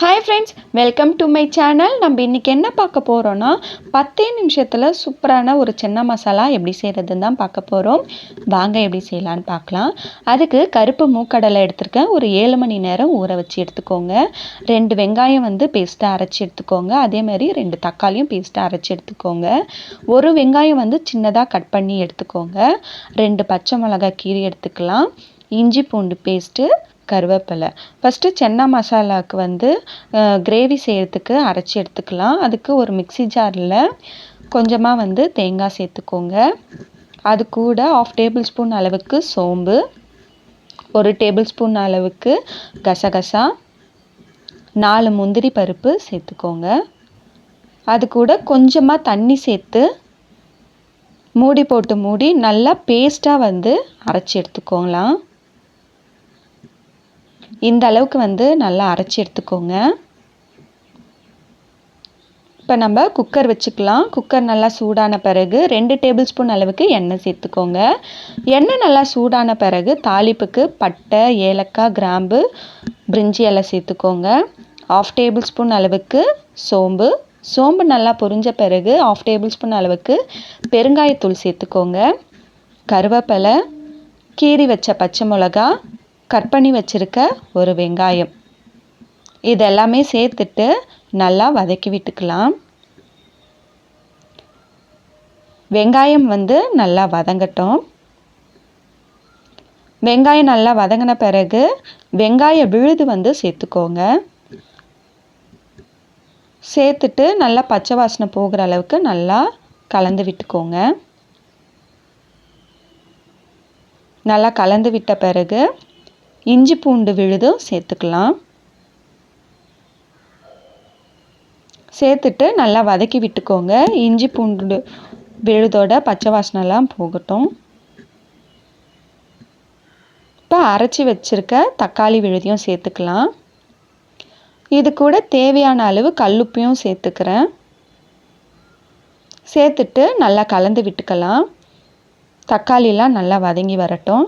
Hi friends, welcome to my channel. நம்ம இன்றைக்கி என்ன பார்க்க போகிறோன்னா 10 நிமிஷத்தில் சூப்பரான ஒரு சென்னா மசாலா எப்படி செய்கிறதுன்னு தான் பார்க்க போகிறோம். வாங்க எப்படி செய்யலான்னு பார்க்கலாம். அதுக்கு கருப்பு மூக்கடலை எடுத்துருக்கேன். ஒரு 7 மணி நேரம் ஊற வச்சு எடுத்துக்கோங்க. 2 வெங்காயம் பேஸ்ட்டாக அரைச்சி எடுத்துக்கோங்க. அதேமாதிரி 2 தக்காளியும் பேஸ்ட்டாக அரைச்சி எடுத்துக்கோங்க. ஒரு வெங்காயம் சின்னதாக கட் பண்ணி எடுத்துக்கோங்க. 2 பச்சை மிளகாய் கீரி எடுத்துக்கலாம். இஞ்சி பூண்டு பேஸ்ட்டு, கருவேப்பிலை. ஃபஸ்ட்டு சென்னா மசாலாவுக்கு கிரேவி செய்கிறதுக்கு அரைச்சி எடுத்துக்கலாம். அதுக்கு ஒரு மிக்ஸி ஜாரில் கொஞ்சமாக தேங்காய் சேர்த்துக்கோங்க. அது கூட 1/2 டேபிள் ஸ்பூன் அளவுக்கு சோம்பு, 1 டேபிள் ஸ்பூன் அளவுக்கு கசகசா, 4 முந்திரி பருப்பு சேர்த்துக்கோங்க. அது கூட கொஞ்சமாக தண்ணி சேர்த்து மூடி போட்டு நல்லா பேஸ்ட்டாக அரைச்சி எடுத்துக்கோங்களாம். இந்த அளவுக்கு நல்லா அரைச்சி எடுத்துக்கோங்க. இப்போ நம்ம குக்கர் வச்சுக்கலாம். குக்கர் நல்லா சூடான பிறகு 2 டேபிள் ஸ்பூன் அளவுக்கு எண்ணெய் சேர்த்துக்கோங்க. எண்ணெய் நல்லா சூடான பிறகு தாளிப்புக்கு பட்டை, ஏலக்காய், கிராம்பு, பிரிஞ்சி இலை சேர்த்துக்கோங்க. 1/2 டேபிள் ஸ்பூன் அளவுக்கு சோம்பு நல்லா பொரிஞ்ச பிறகு 1/2 டேபிள் ஸ்பூன் அளவுக்கு பெருங்காயத்தூள் சேர்த்துக்கோங்க. கருவேப்பிலை, கீறி வச்ச பச்சை மிளகா, கட் பண்ணி வச்சுருக்க ஒரு வெங்காயம், இதெல்லாமே சேர்த்துட்டு நல்லா வதக்கி விட்டுக்கலாம். வெங்காயம் நல்லா வதங்கட்டும். வெங்காயம் நல்லா வதங்கின பிறகு வெங்காய விழுது சேர்த்துக்கோங்க. சேர்த்துட்டு நல்லா பச்சை வாசனை போகிற அளவுக்கு நல்லா கலந்து விட்டுக்கோங்க. நல்லா கலந்து விட்ட பிறகு இஞ்சி பூண்டு விழுதும் சேர்த்துக்கலாம். சேர்த்துட்டு நல்லா வதக்கி விட்டுக்கோங்க. இஞ்சி பூண்டு விழுதோட பச்சை வாசனைலாம் போகட்டும். இப்போ அரைச்சி வச்சுருக்க தக்காளி விழுதையும் சேர்த்துக்கலாம். இது கூட தேவையான அளவு கல்லுப்பையும் சேர்த்துக்கிறேன். சேர்த்துட்டு நல்லா கலந்து விட்டுக்கலாம். தக்காளிலாம் நல்லா வதங்கி வரட்டும்.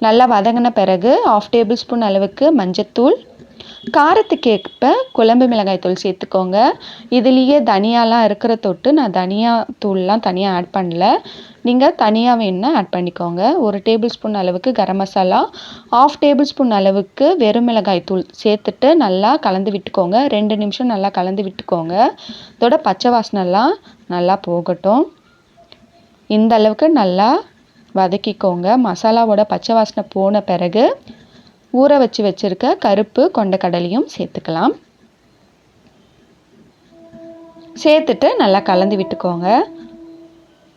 நல்லா வதங்கின பிறகு 1/2 டேபிள் ஸ்பூன் அளவுக்கு மஞ்சத்தூள், காரத்துக்கு ஏற்ப குழம்பு மிளகாய் தூள் சேர்த்துக்கோங்க. இதுலேயே தனியாலாம் இருக்கிற தொட்டு நான் தனியா தூள்லாம் தனியாக ஆட் பண்ணல. நீங்கள் தனியாக வேணுன்னா ஆட் பண்ணிக்கோங்க. 1 டேபிள் ஸ்பூன் அளவுக்கு கரம் மசாலா, 1/2 டேபிள் ஸ்பூன் அளவுக்கு வெறும் மிளகாய் தூள் சேர்த்துட்டு நல்லா கலந்து விட்டுக்கோங்க. 2 நிமிஷம் நல்லா கலந்து விட்டுக்கோங்க. இதோட பச்சை வாசனைலாம் நல்லா போகட்டும். இந்த அளவுக்கு நல்லா வதக்கிக்கோங்க. மசாலாவோட பச்சை வாசனை போன பிறகு ஊற வச்சுருக்க கருப்பு கொண்டக்கடலையும் சேர்த்துக்கலாம். சேர்த்துட்டு நல்லா கலந்து விட்டுக்கோங்க.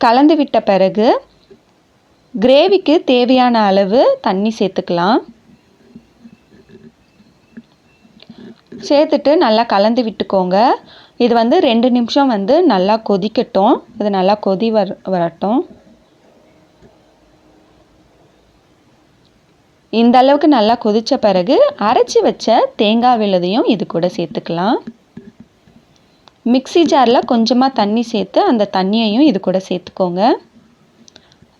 கலந்து விட்ட பிறகு கிரேவிக்கு தேவையான அளவு தண்ணி சேர்த்துக்கலாம். சேர்த்துட்டு நல்லா கலந்து விட்டுக்கோங்க. இது 2 நிமிஷம் நல்லா கொதிக்கட்டும். இது நல்லா கொதி வரட்டும். இந்த அளவுக்கு நல்லா கொதித்த பிறகு அரைச்சி வச்ச தேங்காய் விழுதையும் இது கூட சேர்த்துக்கலாம். மிக்ஸி ஜாரில் கொஞ்சமாக தண்ணி சேர்த்து அந்த தண்ணியையும் இது கூட சேர்த்துக்கோங்க.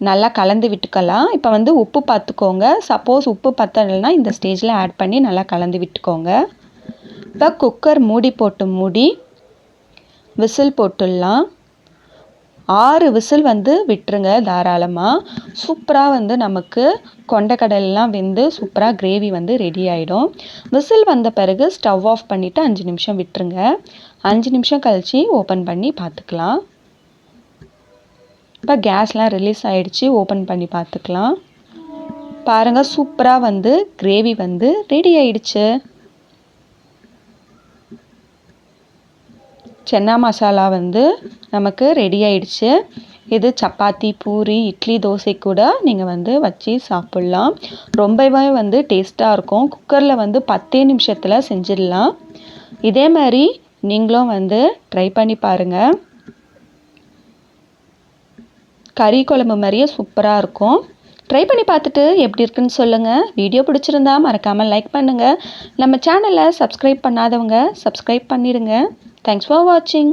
நல்லா கலந்து விட்டுக்கலாம். இப்போ உப்பு பார்த்துக்கோங்க. சப்போஸ் உப்பு பத்தலைன்னா இந்த ஸ்டேஜில் ஆட் பண்ணி நல்லா கலந்து விட்டுக்கோங்க. இப்போ குக்கர் மூடி விசில் போட்டுடலாம். 6 விசில் விட்டுருங்க தாராளமாக. சூப்பராக நமக்கு கொண்டக்கடலாம் வெந்து சூப்பராக கிரேவி ரெடி ஆகிடும். விசில் வந்த பிறகு ஸ்டவ் ஆஃப் பண்ணிவிட்டு 5 நிமிஷம் விட்டுருங்க. 5 நிமிஷம் கழித்து ஓப்பன் பண்ணி பார்த்துக்கலாம். இப்போ கேஸ்லாம் ரிலீஸ் ஆகிடுச்சு. ஓப்பன் பண்ணி பார்த்துக்கலாம். பாருங்கள், சூப்பராக கிரேவி ரெடி ஆகிடுச்சு. சென்னா மசாலா நமக்கு ரெடி ஆயிடுச்சு. இது சப்பாத்தி, பூரி, இட்லி, தோசை கூட நீங்கள் வச்சு சாப்பிட்லாம். ரொம்பவே டேஸ்ட்டாக இருக்கும். குக்கரில் 10 நிமிஷத்தில் செஞ்சிடலாம். இதே மாதிரி நீங்களும் ட்ரை பண்ணி பாருங்கள். கறி குழம்பு மாதிரியே சூப்பராக இருக்கும். ட்ரை பண்ணி பார்த்துட்டு எப்படி இருக்குன்னு சொல்லுங்கள். வீடியோ பிடிச்சிருந்தா மறக்காமல் லைக் பண்ணுங்கள். நம்ம சேனலை சப்ஸ்கிரைப் பண்ணாதவங்க சப்ஸ்கிரைப் பண்ணிடுங்க. தேங்க்ஸ் ஃபார் வாட்சிங்.